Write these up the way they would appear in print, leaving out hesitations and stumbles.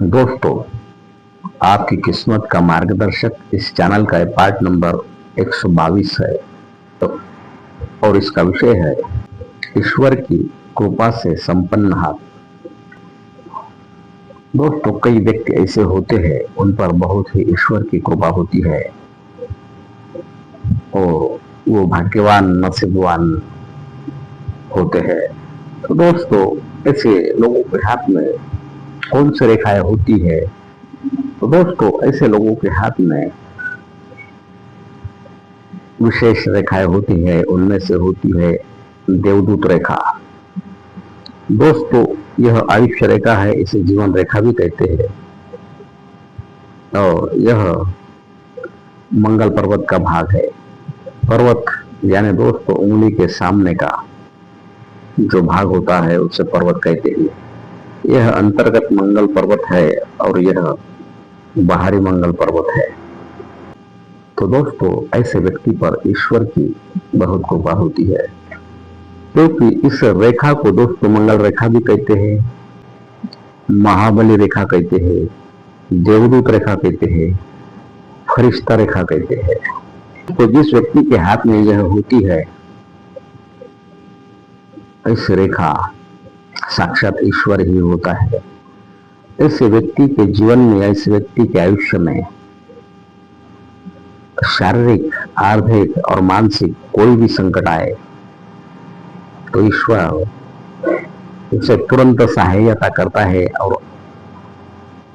दोस्तों, आपकी किस्मत का मार्गदर्शक इस चैनल का पार्ट नंबर 122 है। तो और इसका विषय है ईश्वर की कृपा से संपन्न हाथ। दोस्तों, कई व्यक्ति ऐसे होते हैं उन पर बहुत ही ईश्वर की कृपा होती है और वो भाग्यवान नसीबवान होते हैं। तो दोस्तों, ऐसे लोगों के हाथ में कौन सी रेखाएं होती है? तो दोस्तों, ऐसे लोगों के हाथ में विशेष रेखाएं होती है। उनमें से होती है देवदूत रेखा। दोस्तों, यह आयुष्य रेखा है, इसे जीवन रेखा भी कहते हैं। और यह मंगल पर्वत का भाग है। पर्वत यानी दोस्तों उंगली के सामने का जो भाग होता है उसे पर्वत कहते हैं। यह अंतर्गत मंगल पर्वत है और यह बाहरी मंगल पर्वत है। तो दोस्तों, ऐसे व्यक्ति पर ईश्वर की बहुत कृपा होती है, क्योंकि इस रेखा को दोस्तों मंगल रेखा भी कहते हैं, महाबली रेखा कहते हैं, देवदूत रेखा कहते हैं, फरिश्ता रेखा कहते हैं। तो जिस व्यक्ति के हाथ में यह होती है, इस रेखा साक्षात ईश्वर ही होता है। ऐसे व्यक्ति के जीवन में, ऐसे व्यक्ति के आयुष्य में शारीरिक, आर्थिक और मानसिक कोई भी संकट आए तो ईश्वर उसे तुरंत सहायता करता है और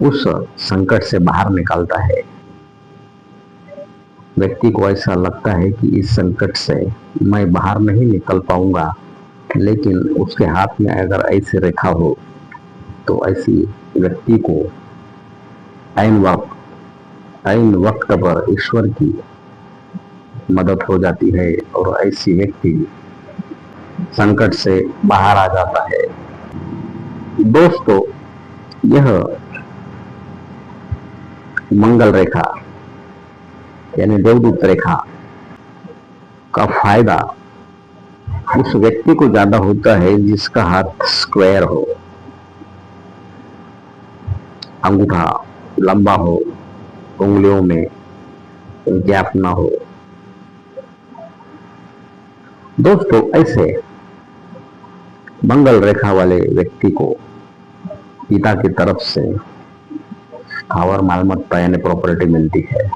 उस संकट से बाहर निकालता है। व्यक्ति को ऐसा लगता है कि इस संकट से मैं बाहर नहीं निकल पाऊंगा, लेकिन उसके हाथ में अगर ऐसी रेखा हो तो ऐसी व्यक्ति को ऐन वक्त पर ईश्वर की मदद हो जाती है और ऐसी व्यक्ति संकट से बाहर आ जाता है। दोस्तों, यह मंगल रेखा यानी देवदूत रेखा का फायदा उस व्यक्ति को ज्यादा होता है जिसका हाथ स्क्वायर हो, अंगूठा लंबा हो, उंगलियों में गैप ना हो। दोस्तों, ऐसे मंगल रेखा वाले व्यक्ति को पिता की तरफ से स्थावर मालमत्ता यानी प्रॉपर्टी मिलती है।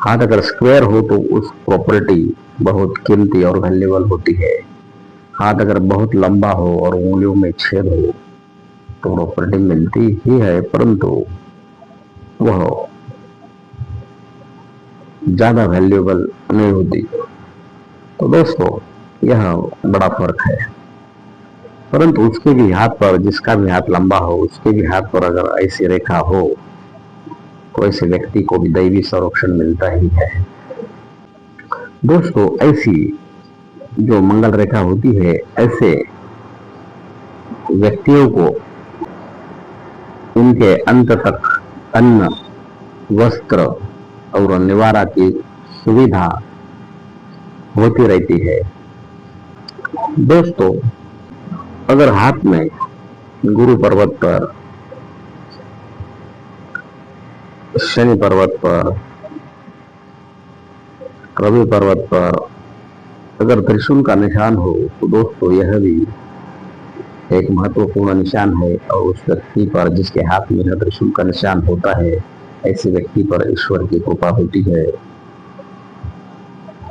हाथ अगर स्क्वायर हो तो उस प्रॉपर्टी बहुत कीमती और वैल्यूएबल होती है। हाथ अगर बहुत लंबा हो और उंगलियों में छेद हो तो प्रॉपर्टी मिलती ही है, परंतु वह ज्यादा वैल्यूएबल नहीं होती। तो दोस्तों, यह बड़ा फर्क है। परंतु उसके भी हाथ पर, जिसका भी हाथ लंबा हो, उसके भी हाथ पर अगर ऐसी रेखा हो तो ऐसे व्यक्ति को भी दैवी संरक्षण मिलता ही है। दोस्तों, ऐसी जो मंगल रेखा होती है, ऐसे व्यक्तियों को उनके अंत तक अन्न, वस्त्र और निवारा की सुविधा होती रहती है। दोस्तों, अगर हाथ में गुरु पर्वत पर, शनि पर्वत पर, रवि पर्वत पर अगर त्रिशूल का निशान हो तो दोस्तों यह भी एक महत्वपूर्ण निशान है। और उस व्यक्ति पर जिसके हाथ में यह त्रिशूल का निशान होता है, ऐसे व्यक्ति पर ईश्वर की कृपा होती है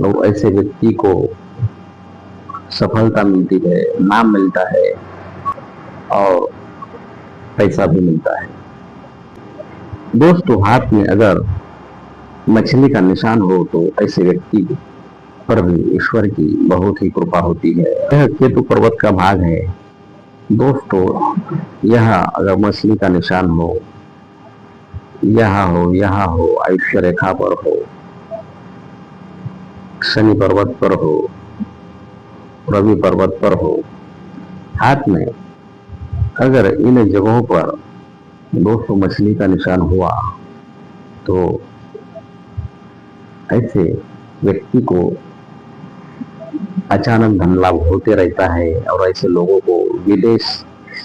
और ऐसे व्यक्ति को सफलता मिलती है, नाम मिलता है और पैसा भी मिलता है। दोस्तों, हाथ में अगर मछली का निशान हो तो ऐसे व्यक्ति पर भी ईश्वर की बहुत ही कृपा होती है। यह केतु पर्वत का भाग है। दोस्तों, यह अगर मछली का निशान हो, यहाँ हो, आयुष्य रेखा पर हो, शनि पर्वत पर हो, रवि पर्वत पर हो, हाथ में अगर इन जगहों पर दोस्तों मछली का निशान हुआ तो ऐसे व्यक्ति को अचानक धन लाभ होते रहता है और ऐसे लोगों को विदेश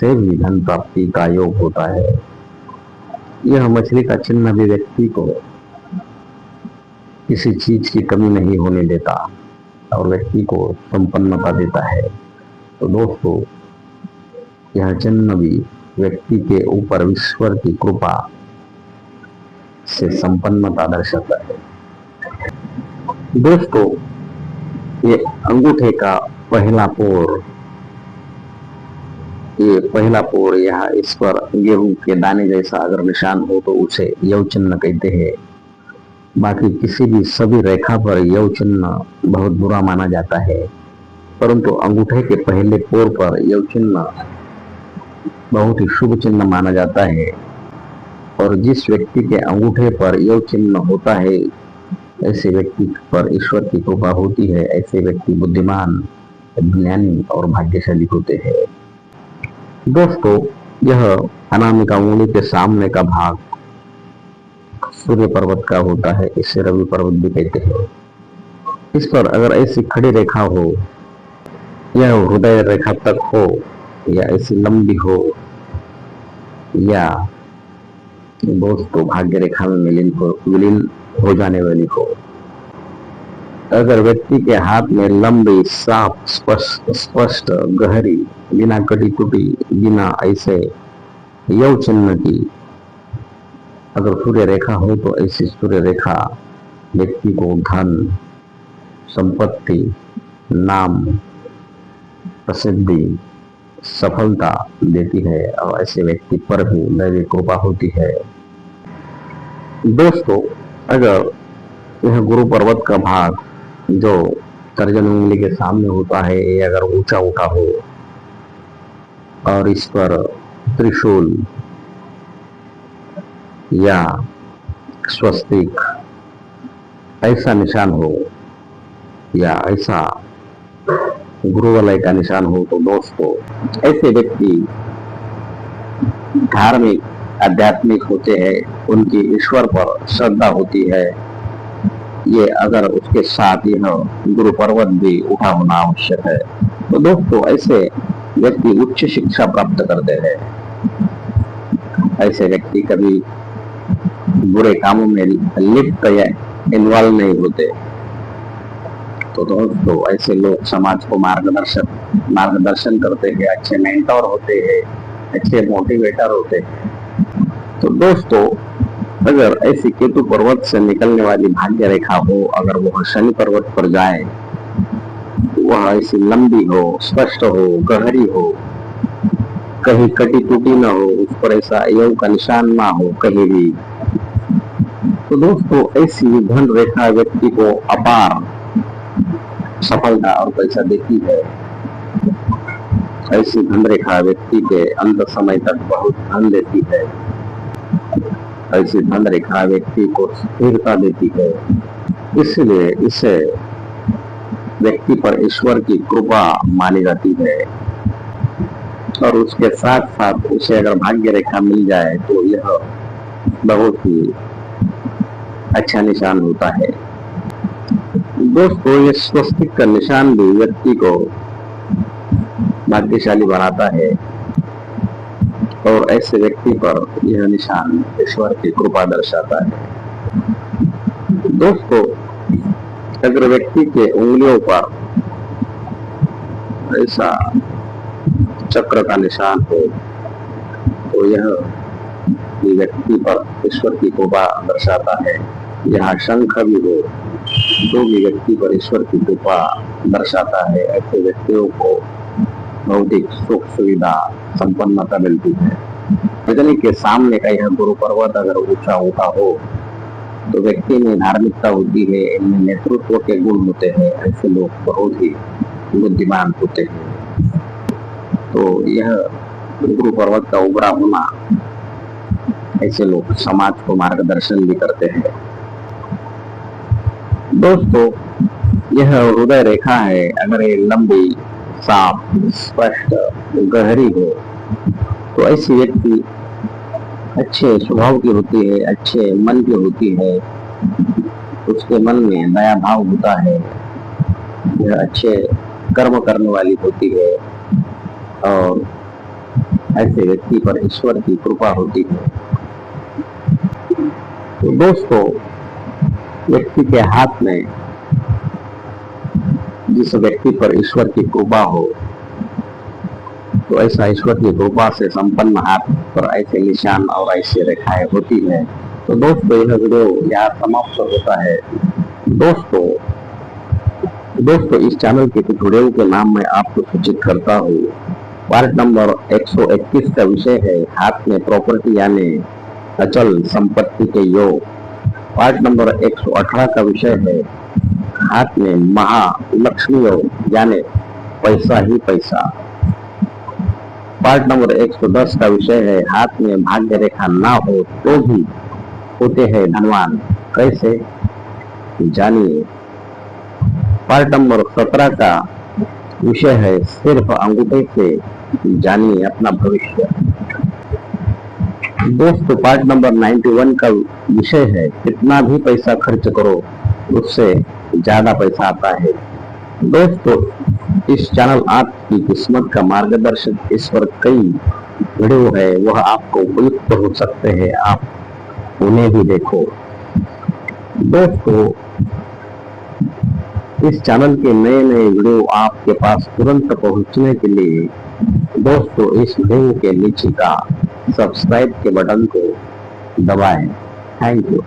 से भी धन प्राप्ति का योग होता है। यह मछली का चिन्ह भी व्यक्ति को किसी चीज की कमी नहीं होने देता और व्यक्ति को संपन्नता देता है। तो दोस्तों, यह चिन्ह भी व्यक्ति के ऊपर ईश्वर की कृपा से संपन्नता दर्शाता है। दोस्तों, ये अंगूठे का पहला पोर यहाँ इस पर गेहूं के दाने जैसा अगर निशान हो तो उसे यव चिन्ह कहते हैं। बाकी किसी भी सभी रेखा पर यव चिन्ह बहुत बुरा माना जाता है, परंतु अंगूठे के पहले पोर पर यव चिन्ह बहुत ही शुभ चिन्ह माना जाता है। और जिस व्यक्ति के अंगूठे पर यव चिन्ह होता है, ऐसे व्यक्ति पर ईश्वर की कृपा होती है। ऐसे व्यक्ति बुद्धिमान, ज्ञानी और भाग्यशाली होते हैं। दोस्तों, यह अनामिका उंगली के सामने का भाग सूर्य पर्वत का होता है। इसे रवि पर्वत भी कहते हैं। इस पर अगर ऐसी खड़ी रेखा हो, यह हृदय रेखा तक हो, या ऐसी लंबी हो, या दोस्तों भाग्य रेखा में विलीन हो जाने वाली हो। अगर व्यक्ति के हाथ में लंबी, साफ, स्पष्ट, गहरी, बिना कटी टूटी, बिना ऐसे यव चिन्ह की अगर सूर्य रेखा हो, तो ऐसी सूर्य रेखा व्यक्ति को धन, संपत्ति, नाम, प्रसिद्धि, सफलता देती है और ऐसे व्यक्ति पर भी दैवी कृपा होती है। दोस्तों, अगर यह गुरु पर्वत का भाग जो तर्जनी उंगली के सामने होता है, ये अगर ऊंचा उठा हो और इस पर त्रिशूल या स्वस्तिक ऐसा निशान हो, या ऐसा गुरुवलय का निशान हो, तो दोस्तों ऐसे व्यक्ति धार्मिक, आध्यात्मिक होते हैं। उनकी ईश्वर पर श्रद्धा होती है। ये अगर उसके साथ यह गुरु पर्वत भी उठा होना आवश्यक है। तो दोस्तों, ऐसे व्यक्ति उच्च शिक्षा प्राप्त करते हैं। ऐसे व्यक्ति कभी बुरे कामों में लिप्त या इन्वॉल्व नहीं होते। तो दोस्तों, ऐसे लोग समाज को मार्गदर्शन करते हैं, अच्छे मेंटर होते हैं, अच्छे मोटिवेटर होते हैं। तो दोस्तों, अगर ऐसी केतु पर्वत से निकलने वाली भाग्य रेखा हो, अगर वह शनि पर्वत पर जाए, वह ऐसी लंबी हो, स्पष्ट हो, गहरी हो, कहीं कटी टूटी ना हो, उस पर ऐसा यव का निशान ना हो कहीं भी, तो दोस्तों ऐसी धन रेखा व्यक्ति को अपार सफलता और पैसा देती है। ऐसी धन रेखा व्यक्ति के अंत समय तक बहुत धन देती है। ऐसी धन रेखा व्यक्ति को स्थिरता देती है। इसलिए इसे व्यक्ति पर ईश्वर की कृपा मानी जाती है। और उसके साथ साथ उसे अगर भाग्य रेखा मिल जाए तो यह बहुत ही अच्छा निशान होता है। दोस्तों, ये स्वस्तिक का निशान भी व्यक्ति को भाग्यशाली बनाता है और ऐसे व्यक्ति पर यह निशान ईश्वर की कृपा दर्शाता है। दोस्तों, अगर व्यक्ति के उंगलियों पर ऐसा चक्र का निशान हो, तो यह व्यक्ति पर ईश्वर की कृपा दर्शाता है। यहाँ शंख भी हो, जो भी व्यक्ति पर ईश्वर की कृपा दर्शाता है। ऐसे व्यक्तियों को भौतिक सुख सुविधा संपन्नता मिलती है। रजनी के सामने का यह गुरु पर्वत अगर ऊंचा उठा हो, तो व्यक्ति में धार्मिकता होती है, इनमें नेतृत्व के गुण होते हैं। ऐसे लोग बहुत ही बुद्धिमान होते हैं। तो यह गुरु पर्वत का उभरा होना, ऐसे लोग समाज को मार्गदर्शन भी करते हैं। दोस्तों, यह हृदय रेखा है। अगर ये लंबी, साफ, स्पष्ट, गहरी हो, तो ऐसी व्यक्ति अच्छे स्वभाव की होती है, अच्छे मन की होती है। उसके मन में दया भाव होता है। यह अच्छे कर्म करने वाली होती है और ऐसे व्यक्ति पर ईश्वर की कृपा होती है। तो दोस्तों, व्यक्ति के हाथ में जिस व्यक्ति पर ईश्वर की कृपा हो, तो ऐसा ईश्वर की कृपा से संपन्न हाथ पर ऐसे निशान और ऐसी रेखाएं होती है। तो दोस्तों, यह वीडियो यहाँ समाप्त होता है। दोस्तों इस चैनल के कुछ वीडियो के नाम मैं आपको सूचित करता हूँ। पार्ट नंबर 121 का विषय है हाथ में प्रॉपर्टी यानी अचल संपत्ति के योग। पार्ट नंबर 118 का विषय है हाथ में महालक्ष्मी योग यानी पैसा ही पैसा। पार्ट नंबर 110 का विषय है हाथ में भाग्य रेखा ना हो तो भी होते हैं धनवान, कैसे, जानिए। पार्ट नंबर 17 का विषय है सिर्फ अंगूठे से जानिए अपना भविष्य। दोस्तों पार्ट नंबर 91 का विषय है कितना भी पैसा खर्च करो उससे ज्यादा पैसा आता है। दोस्तों इस चैनल आपकी किस्मत का मार्गदर्शक, इस पर कई वीडियो है, वह आपको उपयुक्त हो सकते हैं, आप उन्हें भी देखो। दोस्तों इस चैनल के नए नए वीडियो आपके पास तुरंत पहुंचने के लिए दोस्तों इस वीडियो के नीचे का सब्सक्राइब के बटन को दबाएं। Thank you.